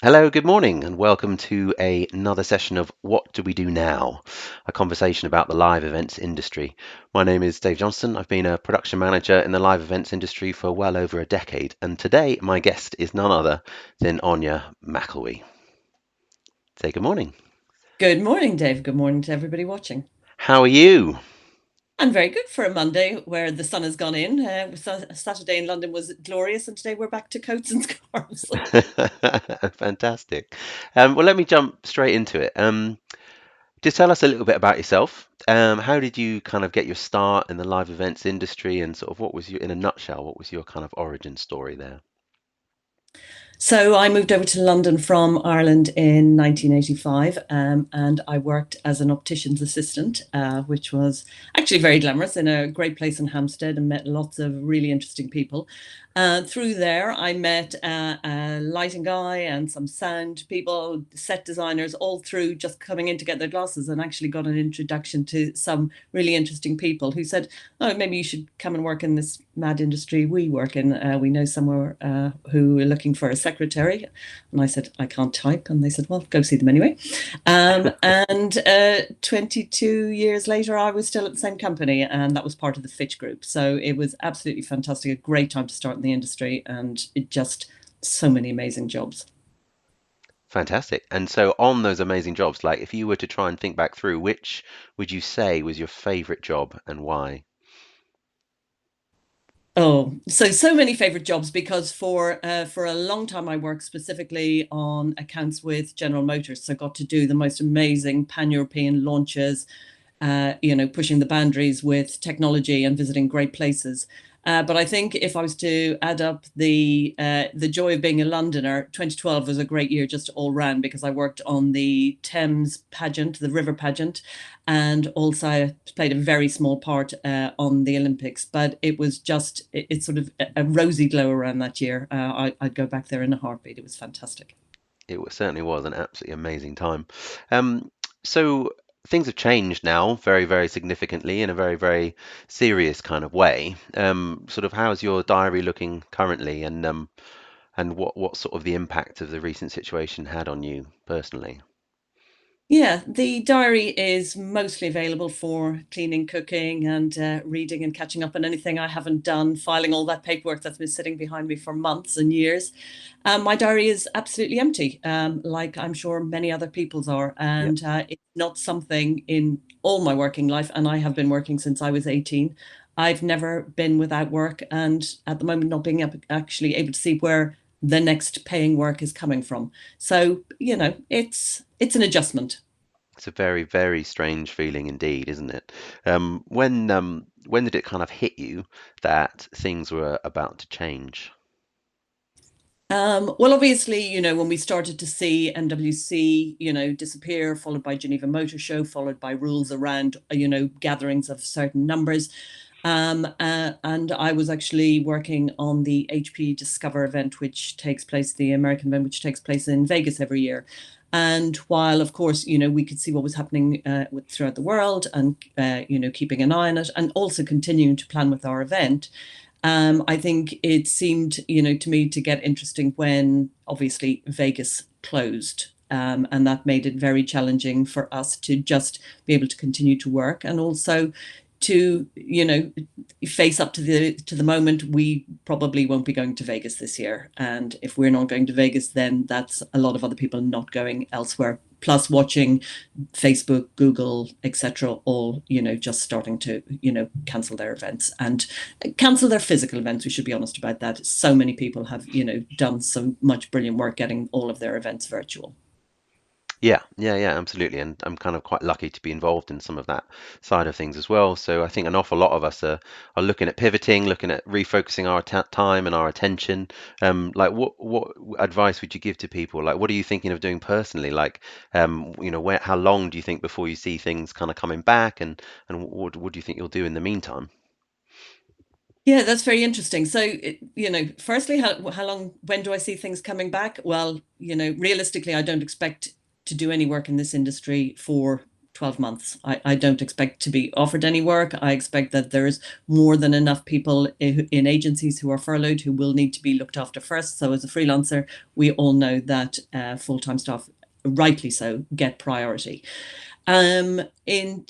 Hello, good morning, and welcome to another session of What Do We Do Now? A conversation about the live events industry. My name is Dave Johnston. I've been a production manager in the live events industry for well over a decade, and today my guest is none other than Aine McElwee. Say good morning. Good morning, Dave. Good morning to everybody watching. How are you? I'm very good for a Monday where the sun has gone in. Saturday in London was glorious, and today we're back to coats and scarves. Fantastic. Well, let me jump straight into it. Just tell us a little bit about yourself. How did you kind of get your start in the live events industry, and sort of what was your, in a nutshell, what was your kind of origin story there? So I moved over to London from Ireland in 1985, and I worked as an optician's assistant, which was actually very glamorous in a great place in Hampstead, and met lots of really interesting people. Through there, I met a lighting guy and some sound people, set designers, all through just coming in to get their glasses, and actually got an introduction to some really interesting people who said, "Oh, maybe you should come and work in this mad industry we work in. We know somewhere who are looking for a secretary." And I said, "I can't type." And they said, "Well, go see them anyway." And 22 years later, I was still at the same company, and that was part of the Fitch Group. So it was absolutely fantastic, a great time to start in the industry, and it just so many amazing jobs. Fantastic. And so on those amazing jobs, like if you were to try and think back through, which would you say was your favorite job and why? Oh, so many favorite jobs because for a long time I worked specifically on accounts with General Motors, so got to do the most amazing pan-European launches, pushing the boundaries with technology and visiting great places. But I think if I was to add up the joy of being a Londoner, 2012 was a great year just all round because I worked on the Thames pageant, the river pageant, and also I played a very small part on the Olympics. But it was just it's sort of a rosy glow around that year. I'd go back there in a heartbeat. It was fantastic. Certainly was an absolutely amazing time. Um, so things have changed now very, very significantly in a very, very serious kind of way. Sort of how's your diary looking currently, and what sort of the impact of the recent situation had on you personally? Yeah, the diary is mostly available for cleaning, cooking, and reading and catching up on anything I haven't done, filing all that paperwork that's been sitting behind me for months and years. My diary is absolutely empty, like I'm sure many other people's are. Yep. And it's not something in all my working life, and I have been working since I was 18. I've never been without work, and at the moment, not being actually able to see where the next paying work is coming from. So, it's an adjustment. It's a very, very strange feeling indeed, isn't it? When did it kind of hit you that things were about to change? Well, obviously, when we started to see NWC, disappear, followed by Geneva Motor Show, followed by rules around, gatherings of certain numbers. And I was actually working on the HP Discover event, which takes place, the American event, which takes place in Vegas every year. And while, of course, we could see what was happening throughout the world and, keeping an eye on it and also continuing to plan with our event, I think it seemed, to me to get interesting when obviously Vegas closed. And that made it very challenging for us to just be able to continue to work and also to, face up to the moment we probably won't be going to Vegas this year. And if we're not going to Vegas, then that's a lot of other people not going elsewhere. Plus watching Facebook, Google, etc., all just starting to cancel their events and cancel their physical events. We should be honest about that. So many people have done so much brilliant work getting all of their events virtual. Yeah, yeah, yeah, absolutely. And I'm kind of quite lucky to be involved in some of that side of things as well. So I think an awful lot of us are looking at pivoting, looking at refocusing our ta time and our attention. Like what advice would you give to people? Like what are you thinking of doing personally? Like how long do you think before you see things kind of coming back, and what do you think you'll do in the meantime? Yeah, that's very interesting. So, firstly, how long, when do I see things coming back? Well, realistically, I don't expect to do any work in this industry for 12 months. I don't expect to be offered any work. I expect that there's more than enough people in agencies who are furloughed who will need to be looked after first. So as a freelancer, we all know that full-time staff, rightly so, get priority. Um, in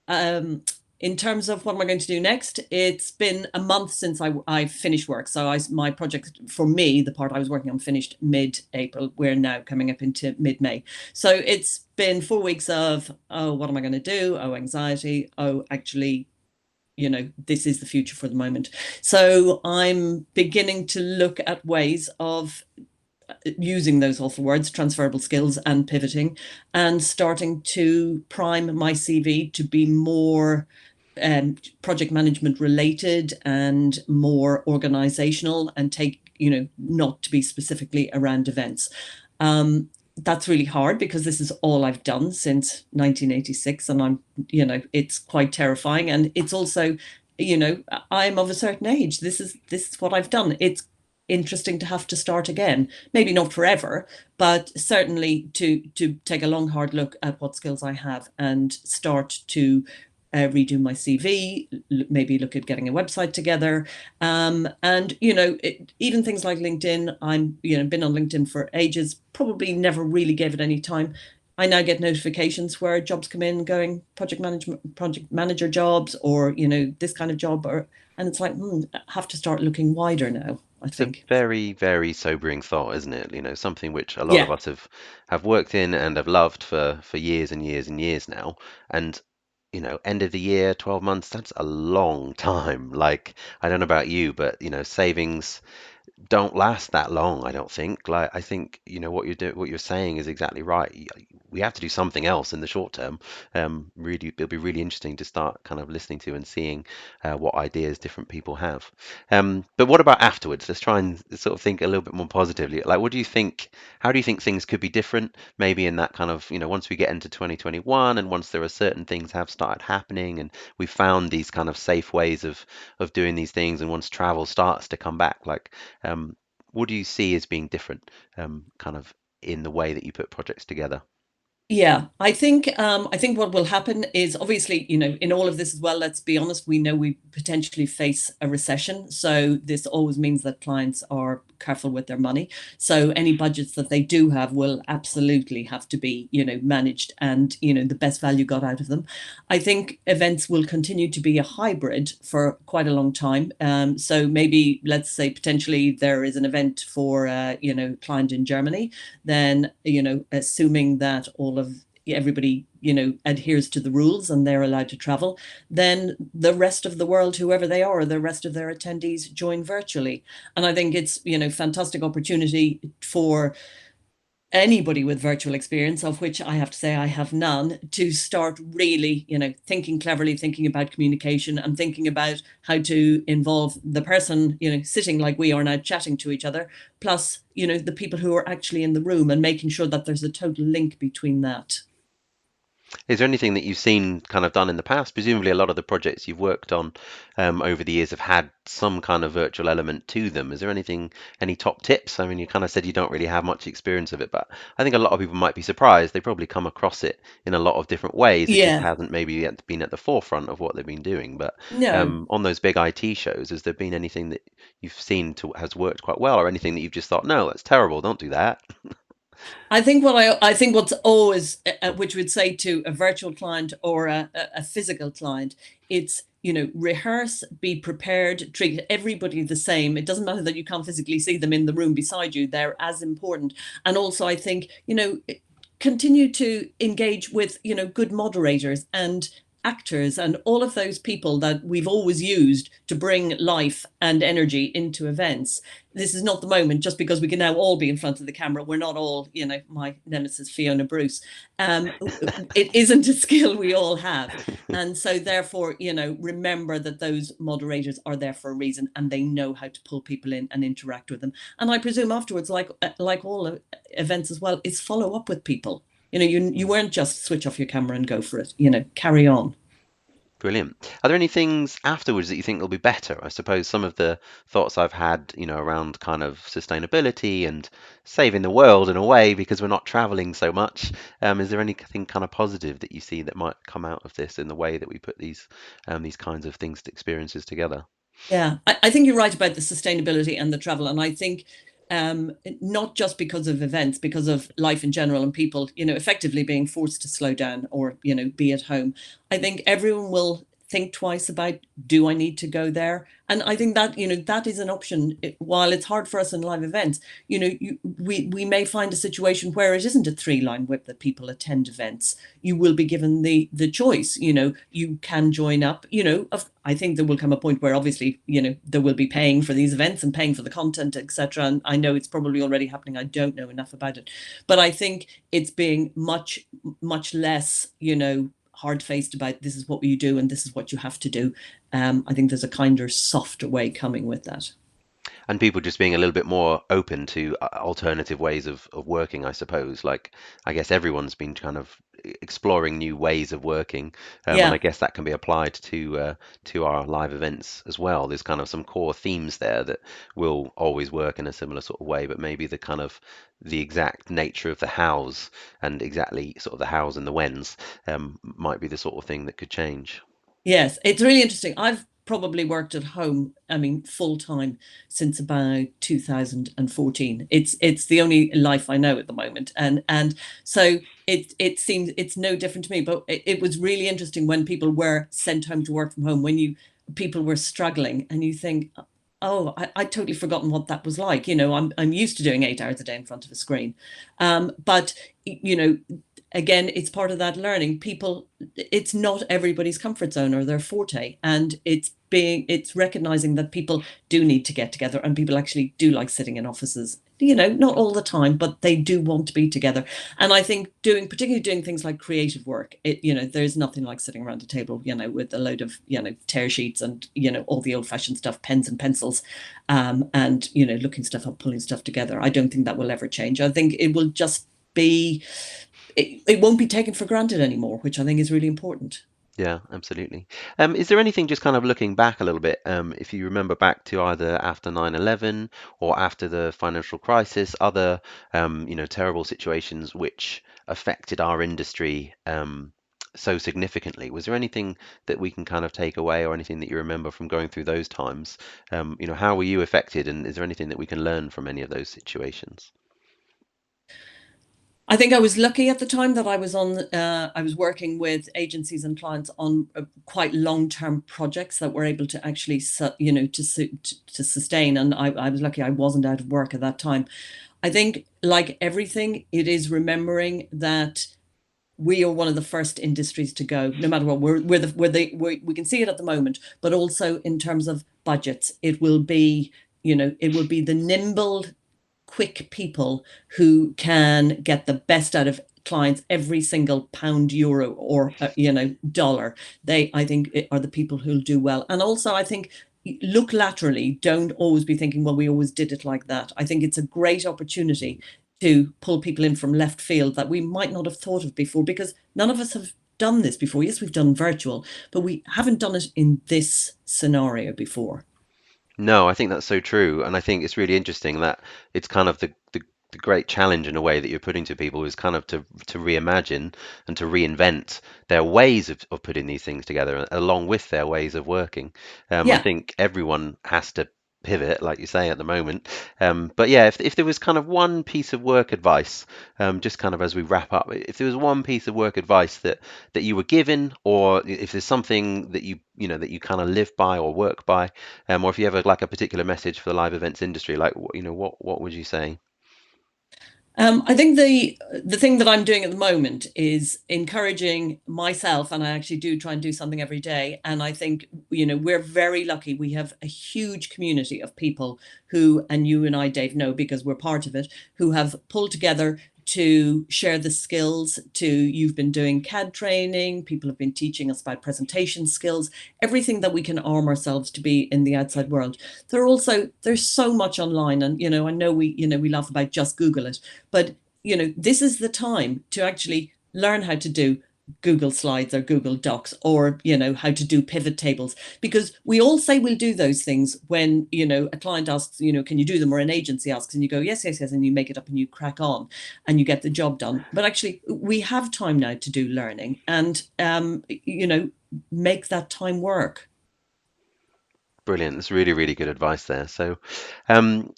um, in terms of what am I going to do next, it's been a month since I finished work. So my project, for me, the part I was working on, finished mid-April. We're now coming up into mid-May. So it's been 4 weeks of, oh, what am I going to do? Oh, anxiety. Oh, actually, this is the future for the moment. So I'm beginning to look at ways of using those awful words, transferable skills and pivoting, and starting to prime my CV to be more project management related and more organizational, and take, not to be specifically around events. That's really hard because this is all I've done since 1986, and it's quite terrifying. And it's also, I'm of a certain age. This is what I've done. It's interesting to have to start again. Maybe not forever, but certainly to take a long, hard look at what skills I have and start to redo my CV, maybe look at getting a website together. And, even things like LinkedIn, been on LinkedIn for ages, probably never really gave it any time. I now get notifications where jobs come in going project manager jobs, or, this kind of job, and it's like, I have to start looking wider now, I It's a think. very, very sobering thought, isn't it? Something which a lot of Yeah. us have worked in and have loved for years and years and years now. And end of the year, 12 months, that's a long time. Like, I don't know about you, but savings don't last that long, I don't think. Like, I think, what you're saying is exactly right. We have to do something else in the short term. Really, it'll be really interesting to start kind of listening to and seeing what ideas different people have. But what about afterwards? Let's try and sort of think a little bit more positively. Like, what do you think? How do you think things could be different? Maybe in that kind of, once we get into 2021, and once there are certain things have started happening, and we've found these kind of safe ways of doing these things, and once travel starts to come back, like, um, what do you see as being different, kind of in the way that you put projects together? Yeah, I think what will happen is, obviously, in all of this as well, let's be honest, we know we potentially face a recession. So this always means that clients are careful with their money. So any budgets that they do have will absolutely have to be, managed, and, the best value got out of them. I think events will continue to be a hybrid for quite a long time. So maybe, let's say, potentially there is an event for client in Germany, then, assuming that all of everybody, adheres to the rules and they're allowed to travel, then the rest of the world, whoever they are, the rest of their attendees, join virtually. And I think it's, fantastic opportunity for anybody with virtual experience, of which I have to say I have none, to start really, thinking cleverly, thinking about communication, and thinking about how to involve the person, sitting like we are now chatting to each other, plus, the people who are actually in the room, and making sure that there's a total link between that. Is there anything that you've seen kind of done in the past? Presumably, a lot of the projects you've worked on over the years have had some kind of virtual element to them. Is there any top tips? I mean, you kind of said you don't really have much experience of it, but I think a lot of people might be surprised. They probably come across it in a lot of different ways. It just Yeah. hasn't maybe yet been at the forefront of what they've been doing. But No. on those big IT shows, has there been anything that you've seen has worked quite well, or anything that you've just thought, no, that's terrible, don't do that? I think what's always, which would say to a virtual client or a physical client, it's, rehearse, be prepared, treat everybody the same. It doesn't matter that you can't physically see them in the room beside you; they're as important. And also, I think, continue to engage with, good moderators and actors and all of those people that we've always used to bring life and energy into events. This is not the moment, just because we can now all be in front of the camera. We're not all, my nemesis Fiona Bruce. It isn't a skill we all have. And so therefore, remember that those moderators are there for a reason, and they know how to pull people in and interact with them. And I presume afterwards, like all events as well, is follow up with people. You weren't just switch off your camera and go for it, carry on. Brilliant. Are there any things afterwards that you think will be better? I suppose some of the thoughts I've had, around kind of sustainability and saving the world in a way because we're not traveling so much. Is there anything kind of positive that you see that might come out of this in the way that we put these kinds of things, experiences together? Yeah, I think you're right about the sustainability and the travel. And I think not just because of events, because of life in general and people, effectively being forced to slow down or, be at home. I think everyone will think twice about, do I need to go there? And I think that, that is an option. While it's hard for us in live events, we may find a situation where it isn't a three-line whip that people attend events. You will be given the choice. You can join up. I think there will come a point where obviously there will be paying for these events and paying for the content, etc. And I know it's probably already happening. I don't know enough about it, but I think it's being much less hard faced about, this is what you do and this is what you have to do. I think there's a kinder, softer way coming with that. And people just being a little bit more open to alternative ways of working, I suppose. Like, I guess everyone's been kind of exploring new ways of working, and I Yeah. guess that can be applied to our live events as well. There's kind of some core themes there that will always work in a similar sort of way, but maybe the exact nature of the hows and exactly sort of the hows and the whens might be the sort of thing that could change. Yes, it's really interesting. I've probably worked at home, I mean, full time since about 2014. It's the only life I know at the moment. And so it seems it's no different to me, but it was really interesting when people were sent home to work from home, when you people were struggling and you think, oh, I'd totally forgotten what that was like. I'm used to doing 8 hours a day in front of a screen. But again, it's part of that learning. People, it's not everybody's comfort zone or their forte, and it's recognizing that people do need to get together, and people actually do like sitting in offices. Not all the time, but they do want to be together. And I think particularly doing things like creative work, there's nothing like sitting around a table, with a load of, tear sheets and, all the old fashioned stuff, pens and pencils, and, looking stuff up, pulling stuff together. I don't think that will ever change. I think it will just be it won't be taken for granted anymore, which I think is really important. Yeah, absolutely. Is there anything just kind of looking back a little bit, if you remember back to either after 9/11 or after the financial crisis, other terrible situations which affected our industry so significantly? Was there anything that we can kind of take away or anything that you remember from going through those times? How were you affected, and is there anything that we can learn from any of those situations? I think I was lucky at the time that I was working with agencies and clients on quite long-term projects that were able to actually, to sustain. And I was lucky I wasn't out of work at that time. I think, like everything, it is remembering that we are one of the first industries to go, no matter what. We can see it at the moment, but also in terms of budgets, it will be the nimble, quick people who can get the best out of clients every single pound, euro, or dollar. They, I think, are the people who'll do well. And also, I think, look laterally. Don't always be thinking, well, we always did it like that. I think it's a great opportunity to pull people in from left field that we might not have thought of before, because none of us have done this before. Yes, we've done virtual, but we haven't done it in this scenario before. No, I think that's so true, and I think it's really interesting that it's kind of the great challenge in a way that you're putting to people is kind of to reimagine and to reinvent their ways of putting these things together along with their ways of working. I Yeah. think everyone has to pivot, like you say, at the moment. But yeah, if there was kind of one piece of work advice, just kind of as we wrap up, if there was one piece of work advice that you were given, or if there's something that that you kind of live by or work by, or if you have like a particular message for the live events industry, like what would you say? I think the thing that I'm doing at the moment is encouraging myself, and I actually do try and do something every day. And I think we're very lucky. We have a huge community of people who, and you and I, Dave, know because we're part of it, who have pulled together to share the skills. You've been doing CAD training. People have been teaching us about presentation skills, everything that we can arm ourselves to be in the outside world. There's so much online, and I know we laugh about just Google it, but this is the time to actually learn how to do Google Slides or Google Docs, or how to do pivot tables, because we all say we'll do those things when a client asks, can you do them, or an agency asks, and you go yes, yes, yes, and you make it up and you crack on and you get the job done. But actually we have time now to do learning, and make that time work. Brilliant. That's really, really good advice there. So, um,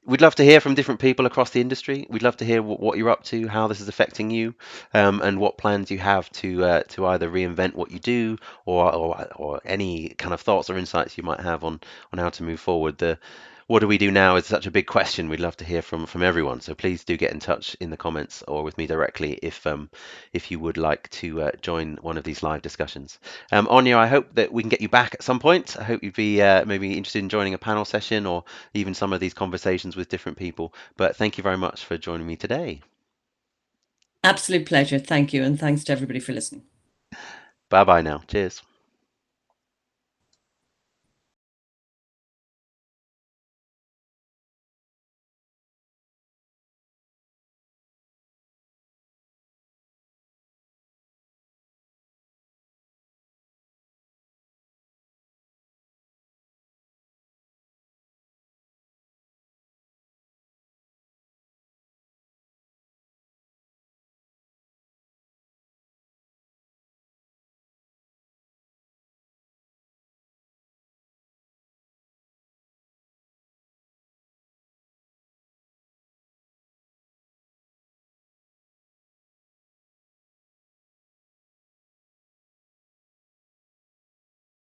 we'd love to hear from different people across the industry. We'd love to hear what you're up to, how this is affecting you, and what plans you have to either reinvent what you do, or any kind of thoughts or insights you might have on how to move forward. The what do we do now is such a big question. We'd love to hear from everyone. So please do get in touch in the comments or with me directly if you would like to join one of these live discussions. Anya, I hope that we can get you back at some point. I hope you'd be maybe interested in joining a panel session or even some of these conversations with different people. But thank you very much for joining me today. Absolute pleasure. Thank you, and thanks to everybody for listening. Bye bye now. Cheers.